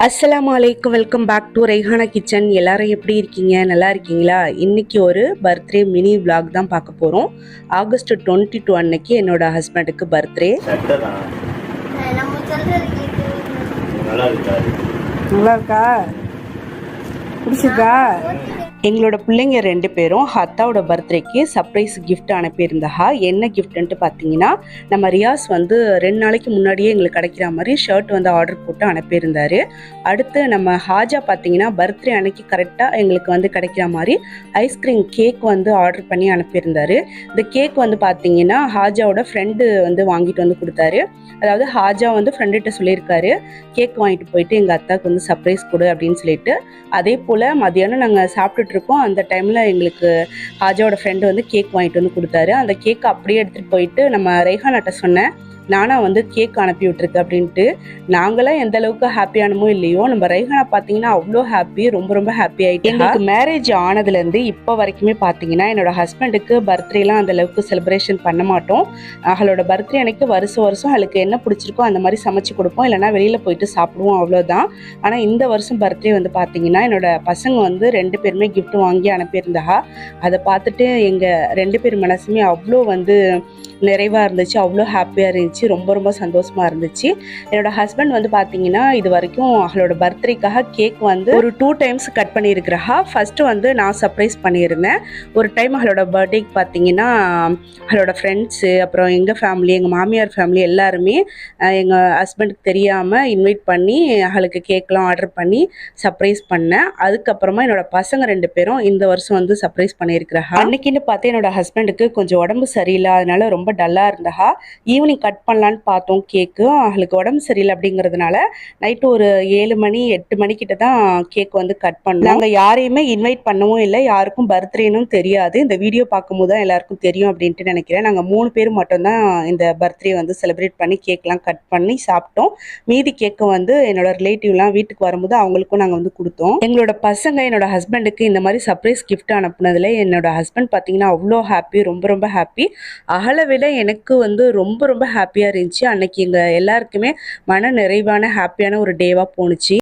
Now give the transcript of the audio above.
அஸ்ஸலாமு அலைக்கும். Welcome back to Raihana kitchen. எல்லாரும் எப்படி இருக்கீங்க? நல்லா இருக்கீங்களா? இன்னைக்கு ஒரு பர்த்டே மினி vlog தான் பார்க்க போகிறோம். ஆகஸ்ட் 22 அன்னைக்கு என்னோட ஹஸ்பண்டுக்கு பர்த்டே. நல்லா இருக்கா? பிடிச்சிருக்கா? எங்களோட பிள்ளைங்க 2 பேரும் அத்தாவோட பர்த்டேக்கு சர்ப்ரைஸ் கிஃப்ட் அனுப்பியிருந்தா. என்ன கிஃப்ட்ன்ட்டு பார்த்தீங்கன்னா, நம்ம ரியாஸ் வந்து 2 நாளைக்கு முன்னாடியே எங்களுக்கு கிடைக்கிற மாதிரி ஷர்ட் வந்து ஆர்டர் போட்டு அனுப்பியிருந்தாரு. அடுத்து நம்ம ஹாஜா பார்த்தீங்கன்னா பர்த்டே அன்னைக்கு கரெக்டாக எங்களுக்கு வந்து கிடைக்கிற மாதிரி ஐஸ்கிரீம் கேக் வந்து ஆர்டர் பண்ணி அனுப்பியிருந்தாரு. இந்த கேக் வந்து பார்த்தீங்கன்னா ஹாஜாவோட ஃப்ரெண்டு வந்து வாங்கிட்டு வந்து கொடுத்தாரு. அதாவது ஹாஜா வந்து ஃப்ரெண்டுகிட்ட சொல்லியிருக்காரு, கேக் வாங்கிட்டு போயிட்டு எங்கள் அத்தாவுக்கு வந்து சர்ப்ரைஸ் கொடு அப்படின்னு சொல்லிட்டு. அதே போல் மதியானம் நாங்கள் சாப்பிட்டுட்டு இருக்கோம். அந்த டைமில் எங்களுக்கு ஹாஜாவோட ஃப்ரெண்டு வந்து கேக் வாங்கிட்டு வந்து கொடுத்தாரு. அந்த கேக் அப்படியே எடுத்துகிட்டு போயிட்டு நம்ம ரெய்ஹானாட்ட சொன்னேன், நானா வந்து கேக் அனுப்பி விட்டுருக்கு அப்படின்ட்டு. நாங்களாம் எந்த அளவுக்கு ஹாப்பியானமோ இல்லையோ, நம்ம ரெய்ஹானா பார்த்தீங்கன்னா அவ்வளோ ஹாப்பி, ரொம்ப ரொம்ப ஹாப்பி ஆகிட்டு. எங்களுக்கு மேரேஜ் ஆனதுலேருந்து இப்போ வரைக்குமே பார்த்தீங்கன்னா என்னோட ஹஸ்பண்டுக்கு பர்த்டேலாம் அந்த அளவுக்கு செலிப்ரேஷன் பண்ண மாட்டோம். அவளோட பர்த்டே அன்னைக்கு வருஷம் அவளுக்கு என்ன பிடிச்சிருக்கோ அந்த மாதிரி சமைச்சு கொடுப்போம், இல்லைனா வெளியில் போயிட்டு சாப்பிடுவோம், அவ்வளோதான். ஆனால் இந்த வருஷம் பர்த்டே வந்து பார்த்தீங்கன்னா என்னோட பசங்க வந்து 2 பேருமே கிஃப்ட் வாங்கி அனுப்பியிருந்தா. அதை பார்த்துட்டு எங்கள் 2 பேர் மனசுமே அவ்வளோ வந்து நிறைவாக இருந்துச்சு, அவ்வளோ ஹாப்பியாக இருந்துச்சு, ரொம்ப ரொம்ப சந்தோஷமாக இருந்துச்சு. என்னோட ஹஸ்பண்ட் வந்து பார்த்தீங்கன்னா இது வரைக்கும் அவளோட பர்த்டேக்காக கேக் வந்து ஒரு 2 டைம்ஸ் கட் பண்ணியிருக்கிறா. ஃபஸ்ட்டு வந்து நான் சர்ப்ரைஸ் பண்ணியிருந்தேன். ஒரு டைம் அவளோட பர்த்டேக்கு பார்த்தீங்கன்னா அவளோட ஃப்ரெண்ட்ஸு, அப்புறம் எங்கள் ஃபேமிலி, எங்கள் மாமியார் ஃபேமிலி எல்லாருமே எங்கள் ஹஸ்பண்டுக்கு தெரியாமல் இன்வைட் பண்ணி அவளுக்கு கேக்லாம் ஆர்டர் பண்ணி சர்ப்ரைஸ் பண்ணேன். அதுக்கப்புறமா என்னோட பசங்க 2 பேரும் இந்த வருஷம் வந்து சர்ப்ரைஸ் பண்ணியிருக்கிறா. அன்னைக்குன்னு பார்த்து என்னோட ஹஸ்பண்டுக்கு கொஞ்சம் உடம்பு சரியில்லை, அதனால ரொம்ப டல்லாக இருந்தா. ஈவினிங் கட் பண்ணலான்னு பார்த்தோம் கேக்கு. அவளுக்கு உடம்பு சரியில்லை அப்படிங்கிறதுனால நைட்டு ஒரு 7 மணி 8 மணிக்கிட்ட தான் கேக் வந்து கட் பண்ணோம். நாங்கள் யாரையுமே இன்வைட் பண்ணவும் இல்லை, யாருக்கும் பர்த்டேன்னு தெரியாது. இந்த வீடியோ பார்க்கும்போது தான் எல்லாருக்கும் தெரியும் அப்படின்ட்டு நினைக்கிறேன். நாங்கள் 3 பேர் மட்டும்தான் இந்த பர்த்டே வந்து செலிப்ரேட் பண்ணி கேக்லாம் கட் பண்ணி சாப்பிட்டோம். மீதி கேக்கை வந்து என்னோட ரிலேட்டிவ்லாம் வீட்டுக்கு வரும்போது அவங்களுக்கும் நாங்கள் வந்து கொடுத்தோம். எங்களோட பசங்க என்னோட ஹஸ்பண்டுக்கு இந்த மாதிரி சர்ப்ரைஸ் கிஃப்ட் அனுப்புனதுல என்னோட ஹஸ்பண்ட் பார்த்தீங்கன்னா அவ்வளோ ஹாப்பி, ரொம்ப ரொம்ப ஹாப்பி. அவளை விட எனக்கு வந்து ரொம்ப ரொம்ப ஹாப்பியாக இருந்துச்சு. அன்னைக்கு எங்கள் எல்லாருக்குமே மன நிறைவான ஹாப்பியான ஒரு டேவாக போணுச்சு.